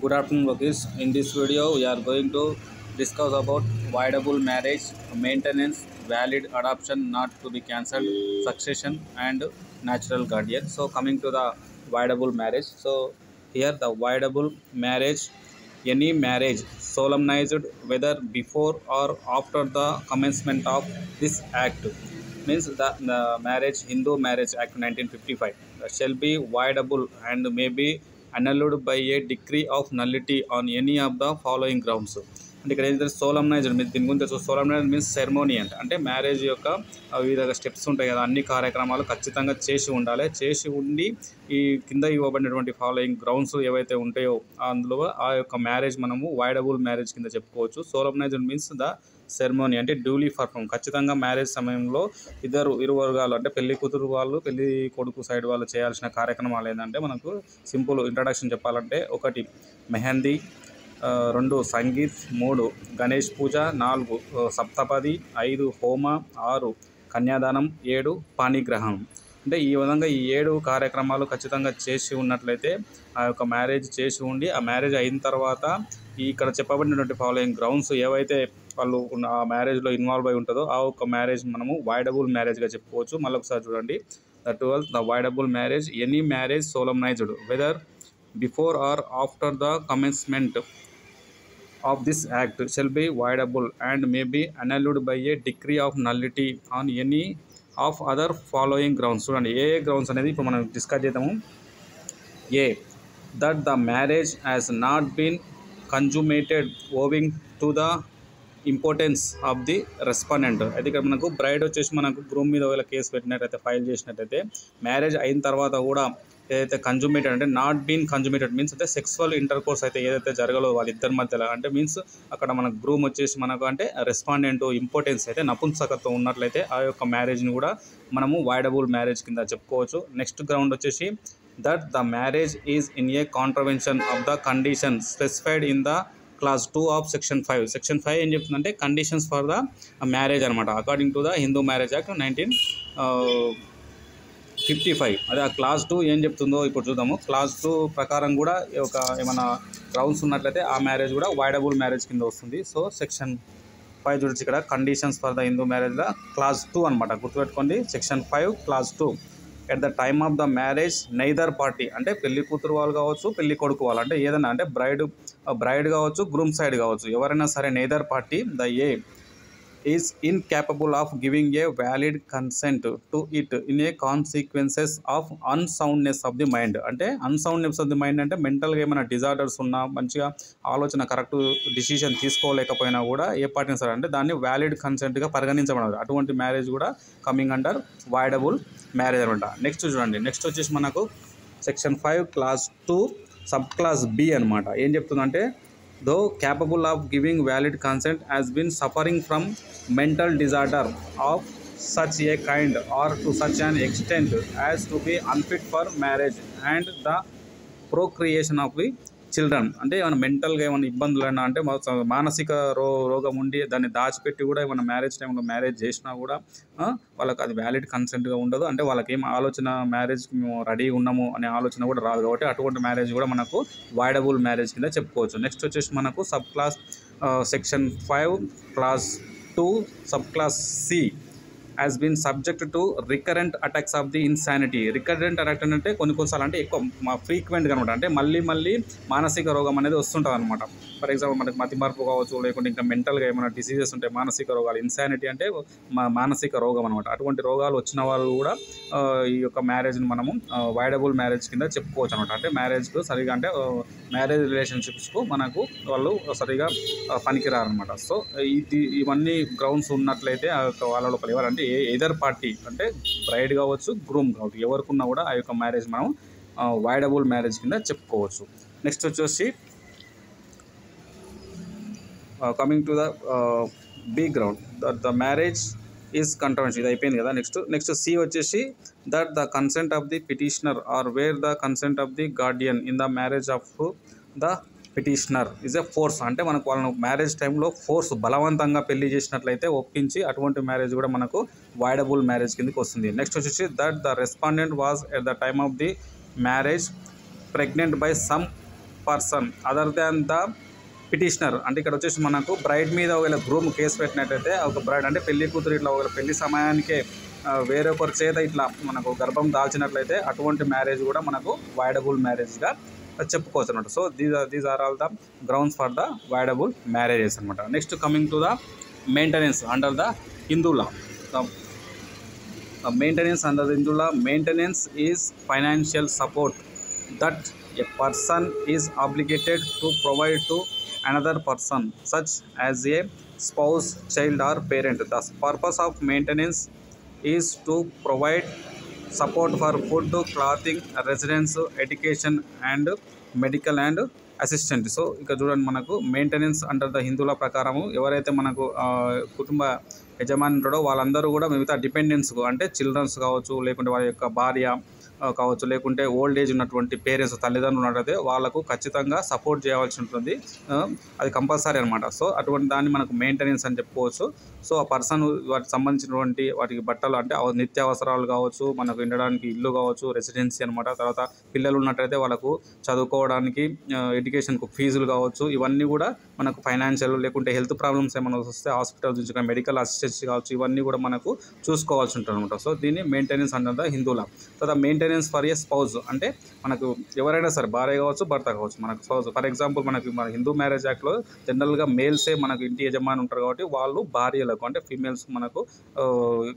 Good afternoon, Lokis. In this video, we are going to discuss about voidable marriage, maintenance, valid adoption not to be cancelled, succession, and natural guardian. So, coming to the voidable marriage. So, here the voidable marriage, any marriage solemnized whether before or after the commencement of this act means the marriage Hindu Marriage Act 1955 shall be voidable and may be annulled by a decree of nullity on any of the following grounds. అంటే ఇక్కడ ఏంటంటే సోలమ్నైజ్డ్ మీరు దీని గురించి సోలమ్నైజ్ means ceremony అంటే marriage యొక్క వివిధ steps ఉంటాయి కదా, అన్ని కార్యక్రమాలు ఖచ్చితంగా చేసి ఉండాలి. చేసి ఉండి ఈ కింద ఇవ్వబడినటువంటి ఫాలోయింగ్ గ్రౌండ్స్ ఏవైతే ఉంటాయో అందులో ఆ యొక్క మ్యారేజ్ మనము వాయిడబుల్ మ్యారేజ్ కింద చెప్పుకోవచ్చు. సోలమ్నైజ్డ్ మీన్స్ ద సెరమోనీ అంటే డ్యూలీ పర్ఫామ్, ఖచ్చితంగా మ్యారేజ్ సమయంలో ఇరు వర్గాలు అంటే పెళ్లి కూతురు వాళ్ళు పెళ్లి కొడుకు సైడ్ వాళ్ళు చేయాల్సిన కార్యక్రమాలు ఏంటంటే మనకు సింపుల్ ఇంట్రడక్షన్ చెప్పాలంటే 1 మెహందీ, 2 సంగీత్, 3 గణేష్ పూజ, 4 సప్తపది, 5 హోమ, 6 కన్యాదానం, 7 పాణిగ్రహణం. అంటే ఈ విధంగా ఈ 7 కార్యక్రమాలు ఖచ్చితంగా చేసి ఉన్నట్లయితే ఆ యొక్క మ్యారేజ్ చేసి ఉండి ఆ మ్యారేజ్ అయిన తర్వాత ఇక్కడ చెప్పబడినటువంటి ఫాలోయింగ్ గ్రౌండ్స్ ఏవైతే వాళ్ళు ఆ మ్యారేజ్లో ఇన్వాల్వ్ అయి ఉంటుందో ఆ ఒక మ్యారేజ్ మనము వాయిడబుల్ మ్యారేజ్గా చెప్పుకోవచ్చు. మళ్ళీ ఒకసారి చూడండి, the 12th the voidable marriage any marriage solemnized whether before or after the commencement of this act shall be voidable and may be annulled by a decree of nullity on any of other following grounds. చూడండి ఏ grounds అనేది ఇప్పుడు మనం discuss చేద్దాము. A that the marriage has not been consummated owing to the impotence of the respondent. అయితే ఇక్కడ మనకు braid వచ్చేసి మనకు గ్రూమ్ మీద ఒకవేళ కేసు పెట్టినట్టయితే ఫైల్ చేసినట్టయితే మ్యారేజ్ అయిన తర్వాత కూడా ఏదైతే కన్జుమేటెడ్ అంటే నాట్ బీన్ కన్జుమేటెడ్ మీన్స్ అంటే సెక్సువల్ ఇంటర్కోర్స్ అయితే ఏదైతే జరగలో వాళ్ళిద్దరి మధ్యలో అంటే మీన్స్ అక్కడ మనకు గ్రూమ్ వచ్చేసి మనకు అంటే రెస్పాండెంట్ ఇంపార్టెన్స్ అయితే నపుంసకత్వం ఉన్నట్లయితే ఆ యొక్క మ్యారేజ్ని కూడా మనము వాయిడబుల్ మ్యారేజ్ కింద చెప్పుకోవచ్చు. నెక్స్ట్ గ్రౌండ్ వచ్చేసి that the marriage is in a contravention of the condition specified in the class 2 of section 5. Section 5 ఏం చెప్తుందంటే కండిషన్స్ ఫర్ ద మ్యారేజ్ అనమాట according to the Hindu marriage act 1955. అదే ఆ క్లాస్ 2 ఏం చెప్తుందో ఇప్పుడు చూద్దాము. క్లాస్ 2 ప్రకారం కూడా ఒక ఏమైనా గ్రౌండ్స్ ఉన్నట్లయితే ఆ మ్యారేజ్ కూడా వాయిడబుల్ మ్యారేజ్ కింద వస్తుంది. సో సెక్షన్ 5 చూడొచ్చు ఇక్కడ కండిషన్స్ ఫర్ ద హిందూ మ్యారేజ్లో క్లాస్ 2 అనమాట, గుర్తుపెట్టుకోండి. Section 5 class 2 at the time of the marriage neither party అంటే పెళ్లి కూతురు వాళ్ళు కావచ్చు పెళ్లి కొడుకు వాళ్ళు అంటే ఏదైనా అంటే బ్రైడ్ కావచ్చు గ్రూమ్ సైడ్ కావచ్చు ఎవరైనా సరే neither party the a is incapable of giving a valid consent to it in a consequences of unsoundness of the mind. అంటే అన్సౌండ్నెస్ ఆఫ్ ది మైండ్ అంటే మెంటల్గా ఏమైనా డిజార్డర్స్ ఉన్నా మంచిగా ఆలోచన కరెక్ట్ డిసిషన్ తీసుకోలేకపోయినా కూడా ఏ పార్టీ సరే అంటే దాన్ని వ్యాలిడ్ కన్సెంట్గా పరిగణించబడదు. అటువంటి మ్యారేజ్ కూడా కమింగ్ అండర్ వాయిడబుల్ మ్యారేజ్ అనమాట. నెక్స్ట్ చూడండి, నెక్స్ట్ వచ్చేసి మనకు section 5 class 2 sub clause B అనమాట. ఏం చెప్తుందంటే though capable of giving valid consent has been suffering from mental disorder of such a kind or to such an extent as to be unfit for marriage and the procreation of the children. అంటే ఏమైనా మెంటల్గా ఏమైనా ఇబ్బందులు అయినా అంటే మానసిక రోగం ఉండి దాన్ని దాచిపెట్టి కూడా ఏమైనా మ్యారేజ్ టైంలో మ్యారేజ్ చేసినా కూడా వాళ్ళకి అది వ్యాలిడ్ కన్సెంట్గా ఉండదు. అంటే వాళ్ళకి ఏం ఆలోచన మ్యారేజ్కి మేము రెడీ ఉన్నాము అనే ఆలోచన కూడా రాదు. కాబట్టి అటువంటి మ్యారేజ్ కూడా మనకు వాయిడబుల్ మ్యారేజ్ కింద చెప్పుకోవచ్చు. నెక్స్ట్ వచ్చేసి మనకు sub class section 5 class 2 sub class C has been subject to recurrent attacks of the insanity. Recurrent attack అంటే కొన్నిసార్లు అంటే ఎక్కువ ఫ్రీక్వెంట్గా అనమాట, అంటే మళ్ళీ మానసిక రోగం అనేది వస్తుంటుంది అనమాట. ఫర్ ఎగ్జాంపుల్ మనకి మతిమరుపు కావచ్చు, లేకుంటే ఇంకా మెంటల్గా ఏమైనా డిసీజెస్ ఉంటాయి, మానసిక రోగాలు. ఇన్సానిటీ అంటే మానసిక రోగం అనమాట. అటువంటి రోగాలు వచ్చిన వాళ్ళు కూడా ఈ యొక్క మ్యారేజ్ని మనము వాయిడబుల్ మ్యారేజ్ కింద చెప్పుకోవచ్చు అనమాట. అంటే మ్యారేజ్కు సరిగా అంటే మ్యారేజ్ రిలేషన్షిప్స్కు మనకు వాళ్ళు సరిగా పనికిరారనమాట. సో ఇవన్నీ గ్రౌండ్స్ ఉన్నట్లయితే ఆ యొక్క వాళ్ళ లోపల ఎవరంటే ఎదర్ పార్టీ అంటే బ్రైడ్ కావచ్చు గ్రూమ్ కావచ్చు ఎవరికున్నా కూడా ఆ యొక్క మ్యారేజ్ మనం వాయిడబుల్ మ్యారేజ్ కింద చెప్పుకోవచ్చు. నెక్స్ట్ వచ్చేసి coming to the B ground that the marriage is controversial. ఇది అయిపోయింది కదా. నెక్స్ట్ సి వచ్చేసి that the consent of the petitioner or where the consent of the guardian in the marriage of the petitioner is a force. అంటే మనకు వాళ్ళను marriage టైంలో force బలవంతంగా పెళ్లి చేసినట్లయితే ఒప్పించి అటువంటి మ్యారేజ్ కూడా మనకు వాయిడబుల్ మ్యారేజ్ కిందకి వస్తుంది. నెక్స్ట్ వచ్చేసి that the respondent was at the time of the marriage pregnant by some person other than the petitioner. అంటే ఇక్కడ వచ్చేసి మనకు బ్రైడ్ మీద ఒకవేళ గ్రూమ్ కేసు పెట్టినట్టయితే, ఒక బ్రైడ్ అంటే పెళ్లి కూతురు ఇట్లా ఒకవేళ పెళ్లి సమయానికే వేరొకరి చేత ఇట్లా మనకు గర్భం దాల్చినట్లయితే అటువంటి మ్యారేజ్ కూడా మనకు వాయిడబుల్ మ్యారేజ్గా చెప్పుకోవచ్చు అనమాట. So these are all the grounds for the voidable marriages అనమాట. Next coming to the maintenance under the Hindu law. Maintenance under the Hindu law, maintenance is financial support that a person is obligated to provide to another person, such as a spouse, child or parent. The purpose of maintenance is to provide support for food, clothing, residence, education and medical and assistant. So ఇక్కడ చూడండి, మనకు maintenance under the హిందువుల ప్రకారము ఎవరైతే మనకు కుటుంబ యజమాని ఉంటాడో వాళ్ళందరూ కూడా మిగతా డిపెండెంట్స్కు అంటే చిల్డ్రన్స్ కావచ్చు, లేకుంటే వాళ్ళ యొక్క భార్య కావచ్చు, లేకుంటే ఓల్డ్ ఏజ్ ఉన్నటువంటి పేరెంట్స్ తల్లిదండ్రులు ఉన్నట్టయితే వాళ్ళకు ఖచ్చితంగా సపోర్ట్ చేయవలసి ఉంటుంది. అది కంపల్సరీ అనమాట. సో అటువంటి దాన్ని మనకు మెయింటెనెన్స్ అని చెప్పుకోవచ్చు. సో ఆ పర్సన్ వాటికి సంబంధించినటువంటి వాటికి బట్టలు అంటే నిత్యావసరాలు కావచ్చు, మనకు ఉండడానికి ఇల్లు కావచ్చు, రెసిడెన్సీ అనమాట. తర్వాత పిల్లలు ఉన్నట్టయితే వాళ్ళకు చదువుకోవడానికి ఎడ్యుకేషన్కు ఫీజులు కావచ్చు, ఇవన్నీ కూడా మనకు ఫైనాన్షియల్ లేకుంటే హెల్త్ ప్రాబ్లమ్స్ ఏమైనా వస్తే హాస్పిటల్ నుంచి మెడికల్ అసిస్టెన్సీ కావచ్చు, ఇవన్నీ కూడా మనకు చూసుకోవాల్సి ఉంటుంది అనమాట. సో దీన్ని మెయింటెనెన్స్ అండర్ ద హిందూలా. తర్వాత మెయింటెనెన్స్ ఫర్ ఏ స్పౌజ్ అంటే మనకు ఎవరైనా సరే భార్య కావచ్చు, భర్త కావచ్చు, మనకు స్పౌజ్. ఫర్ ఎగ్జాంపుల్ మనకి మన హిందూ మ్యారేజ్ యాక్ట్లో జనరల్గా మేల్సే మనకు ఇంటి యజమాని ఉంటారు కాబట్టి వాళ్ళు భార్యలకు అంటే ఫీమేల్స్ మనకు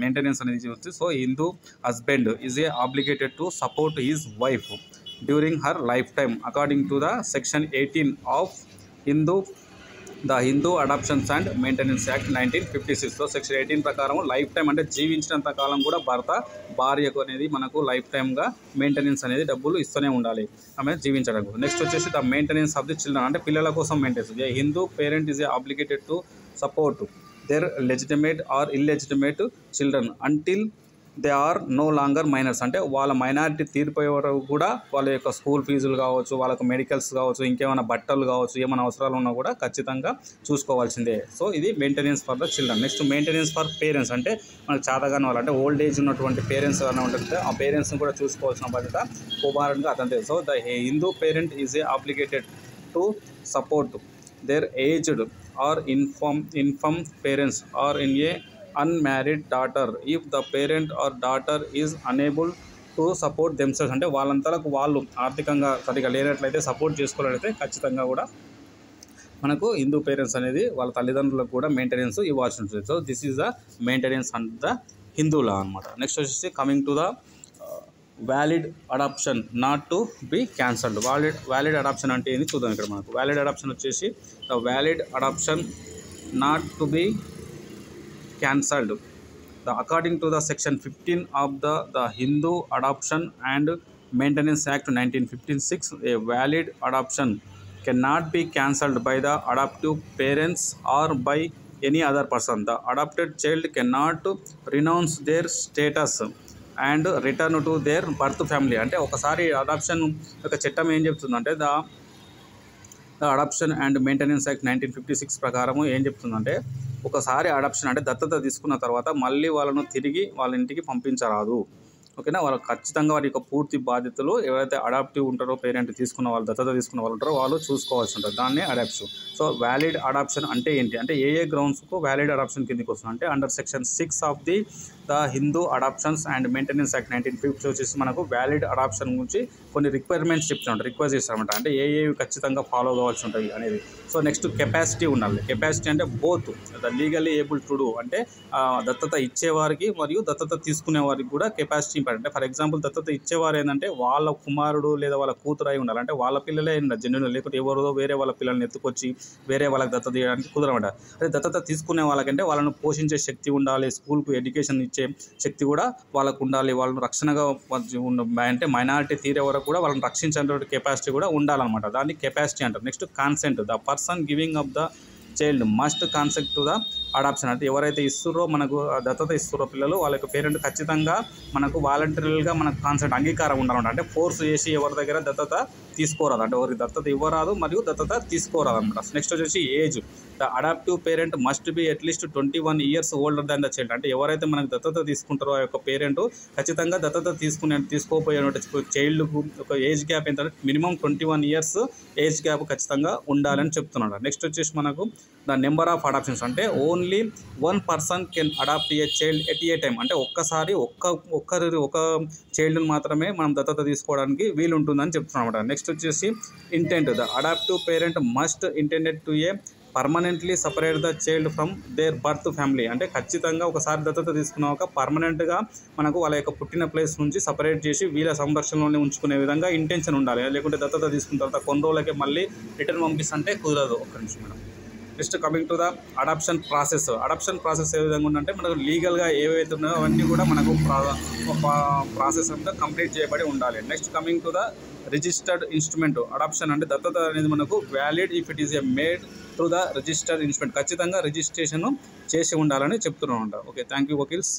మెయింటెనెన్స్ అనేది వస్తుంది. So Hindu husband is a obligated to support his wife during her life time according to the section 18 of Hindu adoptions and maintenance act 1956. So section 18 ప్రకారం లైఫ్ టైం అంటే జీవించినంత కాలం కూడా భర్త భార్యకు అనేది మనకు లైఫ్ టైమ్గా మెయింటెనెన్స్ అనేది డబ్బులు ఇస్తూనే ఉండాలి ఆమె జీవించడానికి. నెక్స్ట్ వచ్చేసి the maintenance of the children అంటే పిల్లల కోసం maintenance. A Hindu parent is obligated to support their legitimate or illegitimate children until they are no longer minors. అంటే వాళ్ళ మైనారిటీ తీరిపోయే వరకు కూడా వాళ్ళ యొక్క స్కూల్ ఫీజులు కావచ్చు, వాళ్ళకు మెడికల్స్ కావచ్చు, ఇంకేమైనా బట్టలు కావచ్చు, ఏమైనా అవసరాలు ఉన్నా కూడా ఖచ్చితంగా చూసుకోవాల్సిందే. సో ఇది maintenance for the children. Next maintenance for parents అంటే మనకు చాతగాని వాళ్ళు అంటే ఓల్డ్ ఏజ్ ఉన్నటువంటి పేరెంట్స్ ఏమైనా ఉంటుంటే ఆ పేరెంట్స్ని కూడా చూసుకోవాల్సిన బాధ్యత కుమారుడిగా అతనిదే. So the Hindu parent is a obligated to support their aged or infirm parents or in a unmarried daughter if the parent or daughter is unable to support themselves. అంటే వాళ్ళంతలకు వాళ్ళు ఆర్థికంగా సరిగా లేనట్లయితే, సపోర్ట్ చేసుకోలేనట్లయితే ఖచ్చితంగా కూడా మనకు హిందూ పేరెంట్స్ అనేది వాళ్ళ తల్లిదండ్రులకు కూడా మెయింటెనెన్స్ ఇవ్వాల్సి ఉంటుంది. So this is the maintenance under the Hindu law అనమాట. నెక్స్ట్ వచ్చేసి coming to the valid adoption not to be cancelled. Valid adoption అంటే ఏంది చూద్దాం. ఇక్కడ మనకు వ్యాలిడ్ అడాప్షన్ వచ్చేసి the valid adoption not to be cancelled. According to the section 15 of the Hindu Adoption and Maintenance Act 1956, a valid adoption cannot be cancelled by the adoptive parents or by any other person. The adopted child cannot renounce their status and return to their birth family. అంటే ఒకసారి adoption యొక్క చట్టం ఏం చెప్తుందంటే the adoption and maintenance act 1956 ప్రకారము ఏం చెప్తుందంటే ఒకసారి అడాప్షన్ అంటే దత్తత తీసుకున్న తర్వాత మళ్ళీ వాళ్ళను తిరిగి వాళ్ళ ఇంటికి పంపించరాదు. ఓకేనా, వాళ్ళకి ఖచ్చితంగా వారి యొక్క పూర్తి బాధ్యతలు ఎవరైతే అడాప్టివ్ ఉంటారో పేరెంట్ తీసుకున్న వాళ్ళు దత్తత తీసుకున్న వాళ్ళు ఉంటారో వాళ్ళు చూసుకోవాల్సి ఉంటుంది. దాన్నే అడాప్షన్. సో వ్యాలిడ్ అడాప్షన్ అంటే ఏంటి అంటే ఏ గ్రౌండ్స్కు వ్యాలిడ్ అడాప్షన్ కిందకి వస్తుంది అంటే under section 6 of the Hindu adoptions and maintenance act 1950 వచ్చేసి మనకు వ్యాలిడ్ అడాప్షన్ గురించి కొన్ని రిక్వైర్మెంట్స్ చెప్తుంటారు, రిక్వెస్ట్ చేస్తారన్నమాట. అంటే ఏవి ఖచ్చితంగా ఫాలో కావాల్సి ఉంటుంది అనేది. సో నెక్స్ట్ కెపాసిటీ ఉండాలి. కెపాసిటీ అంటే both the legally able to do అంటే దత్తత ఇచ్చేవారికి మరియు దత్తత తీసుకునే వారికి కూడా కెపాసిటీ ఇంపార్టెంట్. అంటే ఫర్ ఎగ్జాంపుల్ దత్తత ఇచ్చేవారు ఏంటంటే వాళ్ళ కుమారుడు లేదా వాళ్ళ కూతురు అయి ఉండాలి. అంటే వాళ్ళ పిల్లలే జెన్యున్, లేకపోతే ఎవరిదో వేరే వాళ్ళ పిల్లల్ని ఎత్తుకొచ్చి వేరే వాళ్ళకి దత్తత చేయడానికి కుదరమాట. అదే దత్తత తీసుకునే వాళ్ళకంటే వాళ్ళను పోషించే శక్తి ఉండాలి, స్కూల్కు ఎడ్యుకేషన్ ఇచ్చే శక్తి కూడా వాళ్ళకు ఉండాలి, వాళ్ళను రక్షణగా అంటే మైనారిటీ తీరే వరకు కూడా వాళ్ళని రక్షించేటువంటి కెపాసిటీ కూడా ఉండాలన్నమాట. దాన్ని కెపాసిటీ అంటారు. Next consent. The person giving up the child must consent to the adoption అంటే ఎవరైతే ఇస్తుర్రో మనకు దత్తత ఇస్తుర్రో పిల్లలు వాళ్ళ యొక్క పేరెంట్ ఖచ్చితంగా మనకు వాలంటరీగా మనకు కాన్సెంట్ అంగీకారం ఉండాలన్నమాట. అంటే ఫోర్స్ చేసి ఎవరి దగ్గర దత్తత తీసుకోరాదు, అంటే ఎవరికి దత్తత ఇవ్వరాదు మరియు దత్తత తీసుకోరాదు అనమాట. నెక్స్ట్ వచ్చేసి age. The adoptive parent must be at least 21 years older than the child. అంటే ఎవరైతే మనకు దత్తత తీసుకుంటారో ఆ యొక్క పేరెంట్ ఖచ్చితంగా దత్తత తీసుకోపోయే చైల్డ్కు ఒక ఏజ్ గ్యాప్ ఎంత మినిమం 21 years ఏజ్ గ్యాప్ ఖచ్చితంగా ఉండాలని చెప్తున్నాడు. నెక్స్ట్ వచ్చేసి మనకు ద నెంబర్ ఆఫ్ అడాప్షన్స్. అంటే only 1 person can adopt a child at a time. అంటే ఒక్కసారి ఒక చైల్డ్ని మాత్రమే మనం దత్తత తీసుకోవడానికి వీలు ఉంటుందని చెప్తున్నాం అనమాట. నెక్స్ట్ వచ్చేసి intent. The adoptive parent must intended to a permanently separate the child from their birth family. అంటే ఖచ్చితంగా ఒకసారి దత్తత తీసుకున్నాక పర్మనెంట్గా మనకు వాళ్ళ యొక్క పుట్టిన ప్లేస్ నుంచి సపరేట్ చేసి వీళ్ళ సంరక్షణలోనే ఉంచుకునే విధంగా ఇంటెన్షన్ ఉండాలి. లేకుంటే దత్తత తీసుకున్న తర్వాత కొన్ని రోజులకే మళ్ళీ రిటర్న్ పంపిస్తుంటే కుదరదు. ఒక్క నిమిషం madam. Next coming to the adoption process. Adoption process ఏ విధంగా ఉందంటే మనకు లీగల్గా ఏవైతే ఉన్నాయో అవన్నీ కూడా మనకు ప్రాసెస్ అంతా కంప్లీట్ చేయబడి ఉండాలి. Next coming to the registered instrument. Adoption అంటే దత్తత అనేది మనకు valid if it is a made through the registered instrument. ఖచ్చితంగా రిజిస్ట్రేషన్ చేసి ఉండాలని చెప్తున్నాం అంట. Okay, thank you vakils.